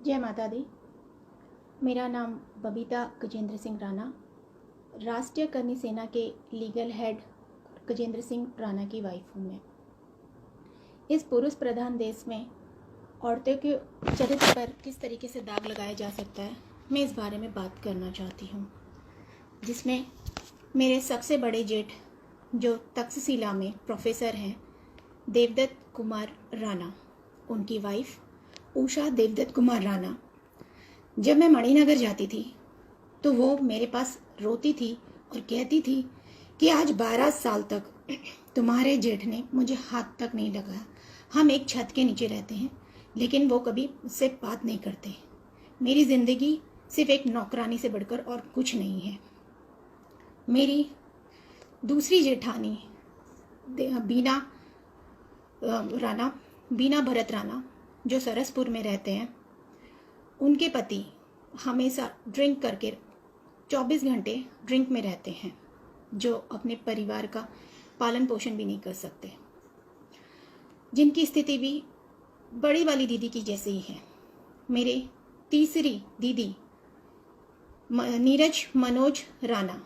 जय माता दी। मेरा नाम बबीता गजेंद्र सिंह राणा, राष्ट्रीय करनी सेना के लीगल हेड गजेंद्र सिंह राणा की वाइफ हूँ मैं। इस पुरुष प्रधान देश में औरतों के चरित्र पर किस तरीके से दाग लगाया जा सकता है, मैं इस बारे में बात करना चाहती हूँ, जिसमें मेरे सबसे बड़े जेठ जो तक्षशिला में प्रोफेसर हैं, देवदत्त कुमार राणा, उनकी वाइफ उषा देवदत्त कुमार राणा। जब मैं मणिनगर जाती थी तो वो मेरे पास रोती थी और कहती थी कि आज 12 साल तक तुम्हारे जेठ ने मुझे हाथ तक नहीं लगाया। हम एक छत के नीचे रहते हैं, लेकिन वो कभी मुझसे बात नहीं करते। मेरी ज़िंदगी सिर्फ एक नौकरानी से बढ़कर और कुछ नहीं है। मेरी दूसरी जेठानी बीना राणा, बीना भरत राणा, जो सरसपुर में रहते हैं, उनके पति हमेशा ड्रिंक करके 24 घंटे ड्रिंक में रहते हैं, जो अपने परिवार का पालन पोषण भी नहीं कर सकते, जिनकी स्थिति भी बड़ी वाली दीदी की जैसे ही है। मेरे तीसरी दीदी नीरज मनोज राणा,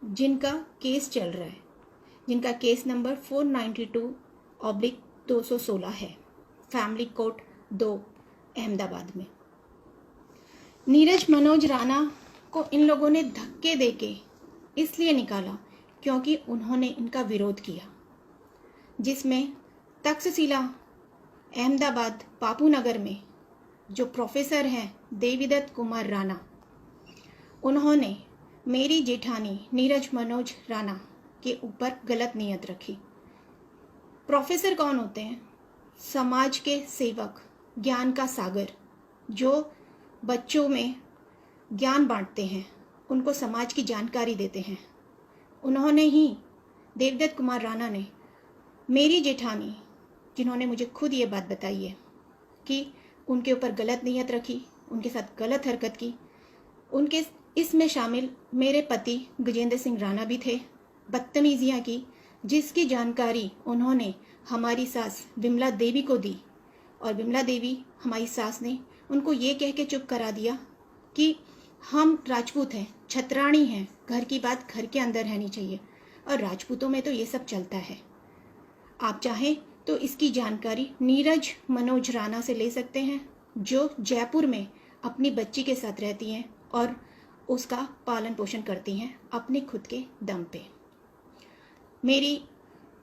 जिनका केस चल रहा है, जिनका केस नंबर 492/216 है, फैमिली कोर्ट 2 अहमदाबाद में। नीरज मनोज राणा को इन लोगों ने धक्के देके इसलिए निकाला क्योंकि उन्होंने इनका विरोध किया, जिसमें तक्षशिला अहमदाबाद बापू नगर में जो प्रोफेसर हैं देवदत्त कुमार राणा, उन्होंने मेरी जेठानी नीरज मनोज राणा के ऊपर गलत नीयत रखी। प्रोफेसर कौन होते हैं? समाज के सेवक, ज्ञान का सागर, जो बच्चों में ज्ञान बांटते हैं, उनको समाज की जानकारी देते हैं। उन्होंने ही, देवदत्त कुमार राणा ने, मेरी जेठानी, जिन्होंने मुझे खुद ये बात बताई है कि उनके ऊपर गलत नीयत रखी, उनके साथ गलत हरकत की। उनके इसमें शामिल मेरे पति गजेंद्र सिंह राणा भी थे। बदतमीजियाँ की, जिसकी जानकारी उन्होंने हमारी सास विमला देवी को दी, और विमला देवी हमारी सास ने उनको ये कह के चुप करा दिया कि हम राजपूत हैं, छतरानी हैं, घर की बात घर के अंदर रहनी चाहिए, और राजपूतों में तो ये सब चलता है। आप चाहें तो इसकी जानकारी नीरज मनोज राणा से ले सकते हैं, जो जयपुर में अपनी बच्ची के साथ रहती हैं और उसका पालन पोषण करती हैं अपने खुद के दम पे। मेरी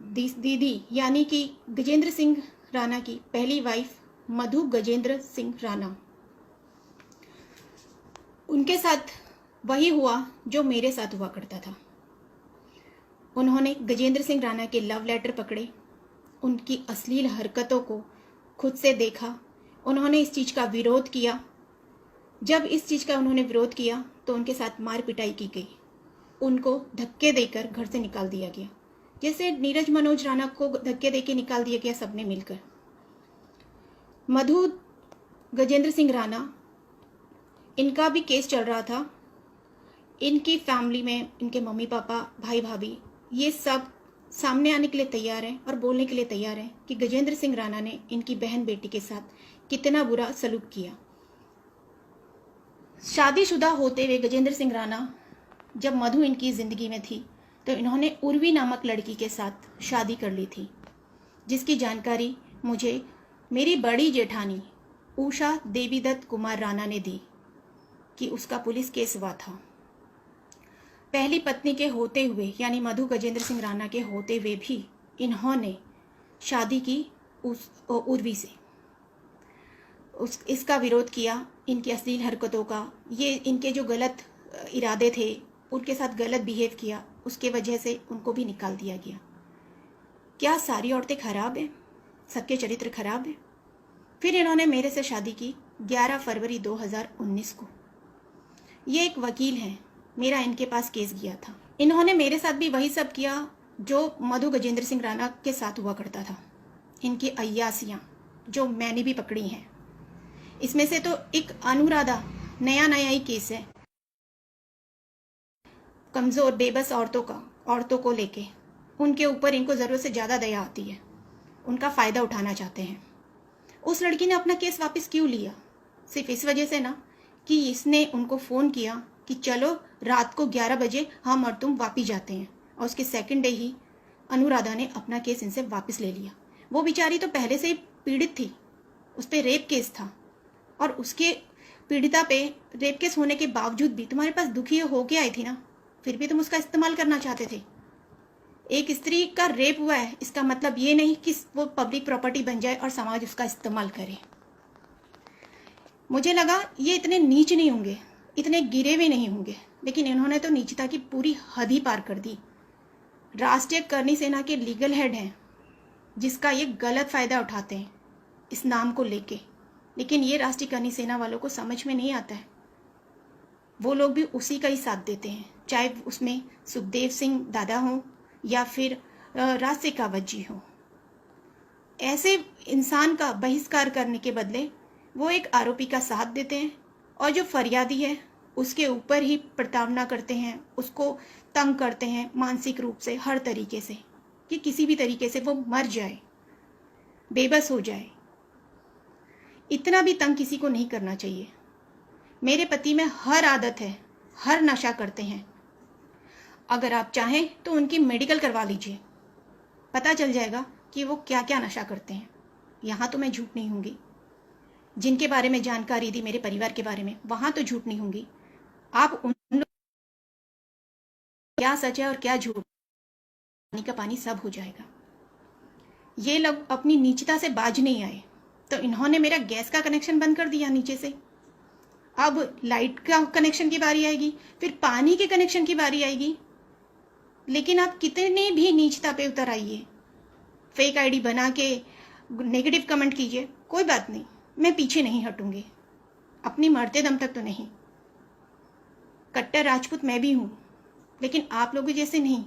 दीदी यानी कि गजेंद्र सिंह राणा की पहली वाइफ मधु गजेंद्र सिंह राणा, उनके साथ वही हुआ जो मेरे साथ हुआ करता था। उन्होंने गजेंद्र सिंह राणा के लव लेटर पकड़े, उनकी अश्लील हरकतों को खुद से देखा, उन्होंने इस चीज़ का विरोध किया। जब इस चीज़ का उन्होंने विरोध किया तो उनके साथ मार पिटाई की गई, उनको धक्के देकर घर से निकाल दिया गया, जैसे नीरज मनोज राणा को धक्के देके निकाल दिया गया सबने मिलकर। मधु गजेंद्र सिंह राणा, इनका भी केस चल रहा था। इनकी फैमिली में इनके मम्मी पापा, भाई भाभी, ये सब सामने आने के लिए तैयार हैं और बोलने के लिए तैयार हैं कि गजेंद्र सिंह राणा ने इनकी बहन बेटी के साथ कितना बुरा सलूक किया। शादीशुदा होते हुए गजेंद्र सिंह राणा, जब मधु इनकी ज़िंदगी में थी तो इन्होंने उर्वी नामक लड़की के साथ शादी कर ली थी, जिसकी जानकारी मुझे मेरी बड़ी जेठानी उषा देवीदत्त कुमार राणा ने दी कि उसका पुलिस केस हुआ था। पहली पत्नी के होते हुए, यानी मधु गजेंद्र सिंह राणा के होते हुए भी इन्होंने शादी की उस उर्वी से, इसका विरोध किया। इनकी अश्लील हरकतों का, ये इनके जो गलत इरादे थे, उनके साथ गलत बिहेव किया, उसके वजह से उनको भी निकाल दिया गया। क्या सारी औरतें खराब हैं? सबके चरित्र खराब हैं? फिर इन्होंने मेरे से शादी की 11 फरवरी 2019 को। ये एक वकील हैं, मेरा इनके पास केस गया था। इन्होंने मेरे साथ भी वही सब किया जो मधु गजेंद्र सिंह राणा के साथ हुआ करता था। इनकी अय्यासियाँ जो मैंने भी पकड़ी हैं, इसमें से तो एक अनुराधा नया ही केस है, कमज़ोर बेबस औरतों को लेके उनके ऊपर इनको ज़रूरत से ज़्यादा दया आती है, उनका फ़ायदा उठाना चाहते हैं। उस लड़की ने अपना केस वापस क्यों लिया? सिर्फ इस वजह से ना कि इसने उनको फ़ोन किया कि चलो रात को 11 बजे हम और तुम वापिस जाते हैं, और उसके सेकंड डे ही अनुराधा ने अपना केस इनसे वापस ले लिया। वो बेचारी तो पहले से ही पीड़ित थी, उस पर रेप केस था, और उसके पीड़िता पे रेप केस होने के बावजूद भी तुम्हारे पास दुखी हो के आई थी ना, फिर भी तुम उसका इस्तेमाल करना चाहते थे। एक स्त्री का रेप हुआ है, इसका मतलब ये नहीं कि वो पब्लिक प्रॉपर्टी बन जाए और समाज उसका इस्तेमाल करे। मुझे लगा ये इतने नीच नहीं होंगे, इतने गिरे हुए नहीं होंगे, लेकिन इन्होंने तो नीचता की पूरी हद ही पार कर दी। राष्ट्रीय करनी सेना के लीगल हेड हैं, जिसका ये गलत फ़ायदा उठाते हैं इस नाम को लेके, लेकिन ये राष्ट्रीय करनी सेना वालों को समझ में नहीं आता है। वो लोग भी उसी का ही साथ देते हैं, चाहे उसमें सुखदेव सिंह दादा हों या फिर राज शेखावत जी हों। ऐसे इंसान का बहिष्कार करने के बदले वो एक आरोपी का साथ देते हैं, और जो फरियादी है उसके ऊपर ही प्रताड़ना करते हैं, उसको तंग करते हैं मानसिक रूप से, हर तरीके से, कि किसी भी तरीके से वो मर जाए, बेबस हो जाए। इतना भी तंग किसी को नहीं करना चाहिए। मेरे पति में हर आदत है, हर नशा करते हैं। अगर आप चाहें तो उनकी मेडिकल करवा लीजिए, पता चल जाएगा कि वो क्या क्या नशा करते हैं। यहाँ तो मैं झूठ नहीं होंगी, जिनके बारे में जानकारी दी मेरे परिवार के बारे में, वहाँ तो झूठ नहीं होंगी। आप उन लोग क्या सच है और क्या झूठ, पानी का पानी सब हो जाएगा। ये लोग अपनी नीचता से बाज नहीं आए, तो इन्होंने मेरा गैस का कनेक्शन बंद कर दिया नीचे से। अब लाइट का कनेक्शन की बारी आएगी, फिर पानी के कनेक्शन की बारी आएगी। लेकिन आप कितने भी नीचता पे उतर आइए, फेक आईडी बना के नेगेटिव कमेंट कीजिए, कोई बात नहीं, मैं पीछे नहीं हटूंगी, अपनी मरते दम तक तो नहीं। कट्टर राजपूत मैं भी हूँ, लेकिन आप लोगों जैसे नहीं।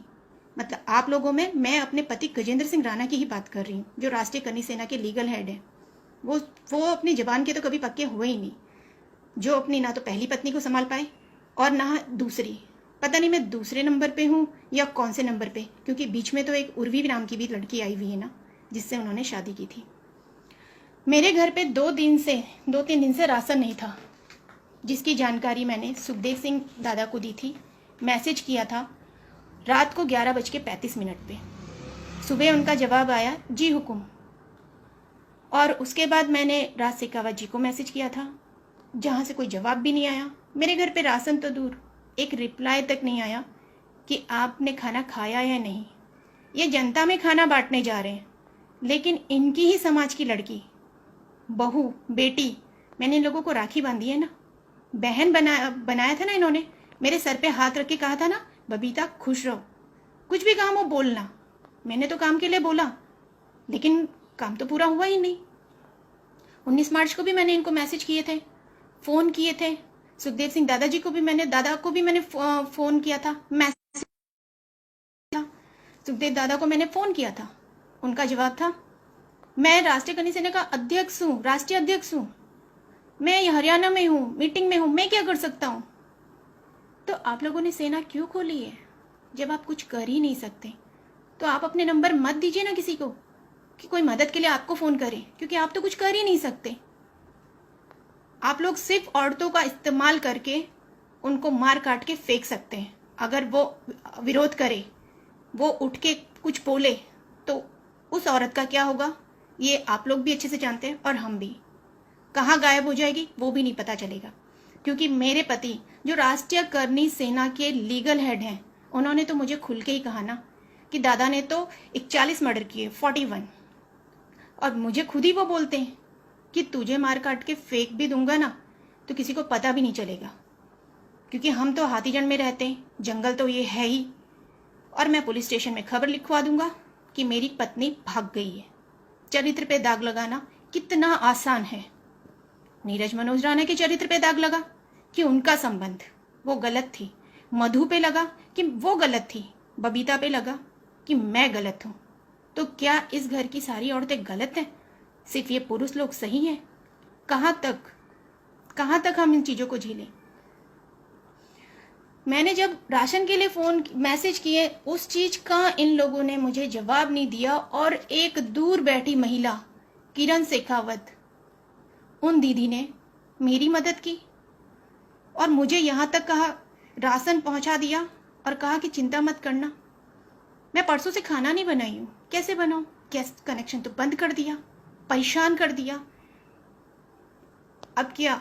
मतलब आप लोगों में मैं अपने पति गजेंद्र सिंह राणा की ही बात कर रही हूँ, जो राष्ट्रीय करनी सेना के लीगल हेड है। वो अपनी जबान के तो कभी पक्के हुए ही नहीं, जो अपनी ना तो पहली पत्नी को संभाल पाए और ना दूसरी। पता नहीं मैं दूसरे नंबर पे हूँ या कौन से नंबर पे, क्योंकि बीच में तो एक उर्वी नाम की भी लड़की आई हुई है ना, जिससे उन्होंने शादी की थी। मेरे घर पे 2-3 दिन से राशन नहीं था, जिसकी जानकारी मैंने सुखदेव सिंह दादा को दी थी। मैसेज किया था रात को 11:35 पे। सुबह उनका जवाब आया, जी हुकुम। और उसके बाद मैंने राज शेखावत जी को मैसेज किया था, जहाँ से कोई जवाब भी नहीं आया। मेरे घर पे राशन तो दूर, एक रिप्लाई तक नहीं आया कि आपने खाना खाया या नहीं। ये जनता में खाना बांटने जा रहे हैं, लेकिन इनकी ही समाज की लड़की, बहू, बेटी, मैंने इन लोगों को राखी बांधी है ना, बहन बनाया था ना इन्होंने। मेरे सर पे हाथ रख के कहा था ना, बबीता खुश रहो, कुछ भी काम हो बोलना। मैंने तो काम के लिए बोला, लेकिन काम तो पूरा हुआ ही नहीं। 19 मार्च को भी मैंने इनको मैसेज किए थे, फ़ोन किए थे। सुखदेव सिंह दादा को भी मैंने फ़ोन किया था, मैसेज था। सुखदेव दादा को मैंने फ़ोन किया था, उनका जवाब था, मैं राष्ट्रीय करनी सेना का अध्यक्ष हूँ, राष्ट्रीय अध्यक्ष हूँ, मैं हरियाणा में हूँ, मीटिंग में हूँ, मैं क्या कर सकता हूँ। तो आप लोगों ने सेना क्यों खोली है? जब आप कुछ कर ही नहीं सकते तो आप अपने नंबर मत दीजिए ना किसी को कि कोई मदद के लिए आपको फ़ोन करे, क्योंकि आप तो कुछ कर ही नहीं सकते। आप लोग सिर्फ औरतों का इस्तेमाल करके उनको मार काट के फेंक सकते हैं। अगर वो विरोध करे, वो उठ के कुछ बोले, तो उस औरत का क्या होगा ये आप लोग भी अच्छे से जानते हैं, और हम भी। कहाँ गायब हो जाएगी वो भी नहीं पता चलेगा, क्योंकि मेरे पति जो राष्ट्रीय करनी सेना के लीगल हेड हैं, उन्होंने तो मुझे खुल के ही कहा ना कि दादा ने तो 41 मर्डर किए, 41। और मुझे खुद ही वो बोलते हैं कि तुझे मार काट के फेंक भी दूंगा ना तो किसी को पता भी नहीं चलेगा, क्योंकि हम तो हाथीजन में रहते हैं, जंगल तो ये है ही। और मैं पुलिस स्टेशन में खबर लिखवा दूंगा कि मेरी पत्नी भाग गई है। चरित्र पे दाग लगाना कितना आसान है। नीरज मनोज राणा के चरित्र पे दाग लगा कि उनका संबंध वो गलत थी, मधु पे लगा कि वो गलत थी, बबीता पे लगा कि मैं गलत हूँ। तो क्या इस घर की सारी औरतें गलत हैं? सिर्फ ये पुरुष लोग सही हैं? कहाँ तक हम इन चीज़ों को झेलें? मैंने जब राशन के लिए मैसेज किए, उस चीज़ का इन लोगों ने मुझे जवाब नहीं दिया। और एक दूर बैठी महिला किरण शेखावत, उन दीदी ने मेरी मदद की और मुझे यहाँ तक कहा, राशन पहुँचा दिया और कहा कि चिंता मत करना। मैं परसों से खाना नहीं बनाई हूँ, कैसे बनाऊँ? गैस कनेक्शन तो बंद कर दिया, परेशान कर दिया। अब क्या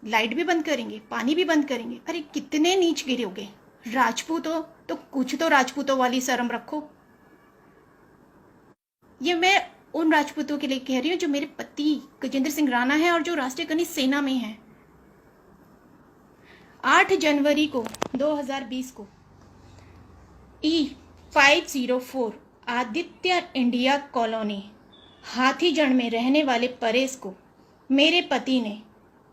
लाइट भी बंद करेंगे, पानी भी बंद करेंगे? अरे कितने नीच गिरोगे। राजपूत हो तो कुछ तो राजपूतों वाली शर्म रखो। ये मैं उन राजपूतों के लिए कह रही हूँ जो मेरे पति गजेंद्र सिंह राणा है और जो राष्ट्रीय खनिज सेना में है। 8 जनवरी को 2020 को E504 आदित्य इंडिया कॉलोनी हाथीजड़ में रहने वाले परेश को मेरे पति ने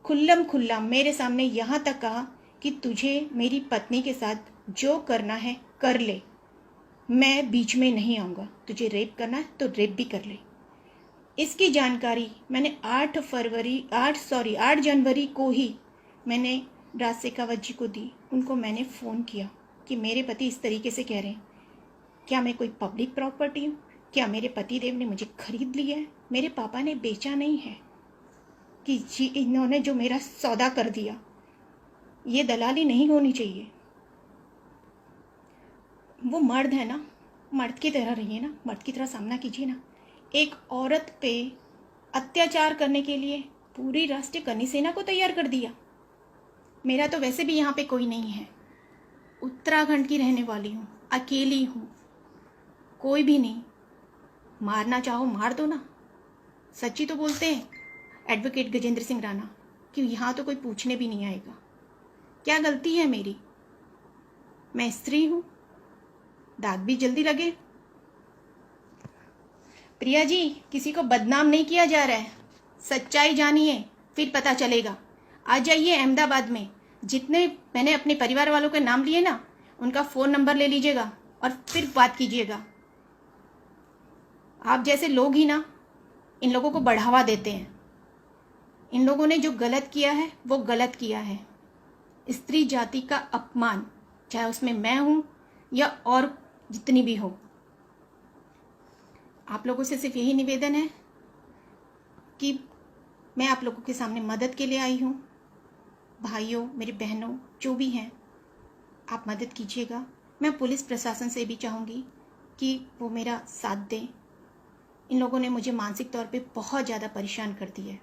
खुल्लम खुल्ला मेरे सामने यहाँ तक कहा कि तुझे मेरी पत्नी के साथ जो करना है कर ले, मैं बीच में नहीं आऊँगा। तुझे रेप करना है तो रेप भी कर ले। इसकी जानकारी मैंने 8 जनवरी को ही मैंने राज शेखावत जी को दी। उनको मैंने फ़ोन किया कि मेरे पति इस तरीके से कह रहे हैं, क्या मैं कोई पब्लिक प्रॉपर्टी हूँ? क्या मेरे पति देव ने मुझे खरीद लिया है? मेरे पापा ने बेचा नहीं है कि जी इन्होंने जो मेरा सौदा कर दिया, ये दलाली नहीं होनी चाहिए। वो मर्द है ना, मर्द की तरह रहिए ना, मर्द की तरह सामना कीजिए ना। एक औरत पे अत्याचार करने के लिए पूरी राष्ट्रीय खनिज सेना को तैयार कर दिया। मेरा तो वैसे भी यहाँ पे कोई नहीं है, उत्तराखंड की रहने वाली हूँ, अकेली हूँ, कोई भी नहीं। मारना चाहो मार दो ना। सच्ची तो बोलते हैं एडवोकेट गजेंद्र सिंह राणा कि यहाँ तो कोई पूछने भी नहीं आएगा। क्या गलती है मेरी? मैं स्त्री हूँ, दाग भी जल्दी लगे। प्रिया जी, किसी को बदनाम नहीं किया जा रहा है, सच्चाई जानिए फिर पता चलेगा। आ जाइए अहमदाबाद में, जितने मैंने अपने परिवार वालों के नाम लिए ना, उनका फ़ोन नंबर ले लीजिएगा और फिर बात कीजिएगा। आप जैसे लोग ही ना इन लोगों को बढ़ावा देते हैं। इन लोगों ने जो गलत किया है वो गलत किया है। स्त्री जाति का अपमान, चाहे उसमें मैं हूँ या और जितनी भी हो। आप लोगों से सिर्फ यही निवेदन है कि मैं आप लोगों के सामने मदद के लिए आई हूँ। भाइयों, मेरे बहनों, जो भी हैं, आप मदद कीजिएगा। मैं पुलिस प्रशासन से भी चाहूँगी कि वो मेरा साथ दें। इन लोगों ने मुझे मानसिक तौर पे बहुत ज़्यादा परेशान कर दिया है।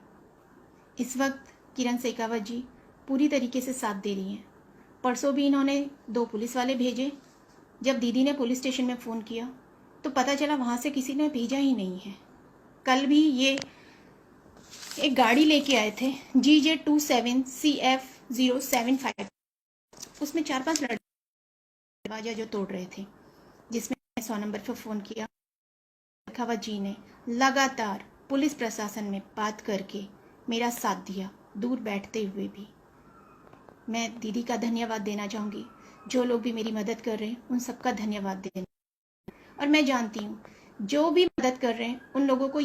इस वक्त किरण शेखावत जी पूरी तरीके से साथ दे रही हैं। परसों भी इन्होंने 2 पुलिस वाले भेजे। जब दीदी ने पुलिस स्टेशन में फ़ोन किया तो पता चला वहाँ से किसी ने भेजा ही नहीं है। कल भी ये एक गाड़ी लेके आए थे GJ27CF075, उसमें 4-5 लड़के दरवाजा जो तोड़ रहे थे, जिसमें 100 नंबर पर फ़ोन किया। शेखावत जी ने लगातार पुलिस प्रशासन में बात करके मेरा साथ दिया, दूर बैठते हुए भी। मैं दीदी का धन्यवाद देना चाहूँगी। जो लोग भी मेरी मदद कर रहे हैं उन सबका धन्यवाद देना। और मैं जानती हूँ जो भी मदद कर रहे हैं उन लोगों को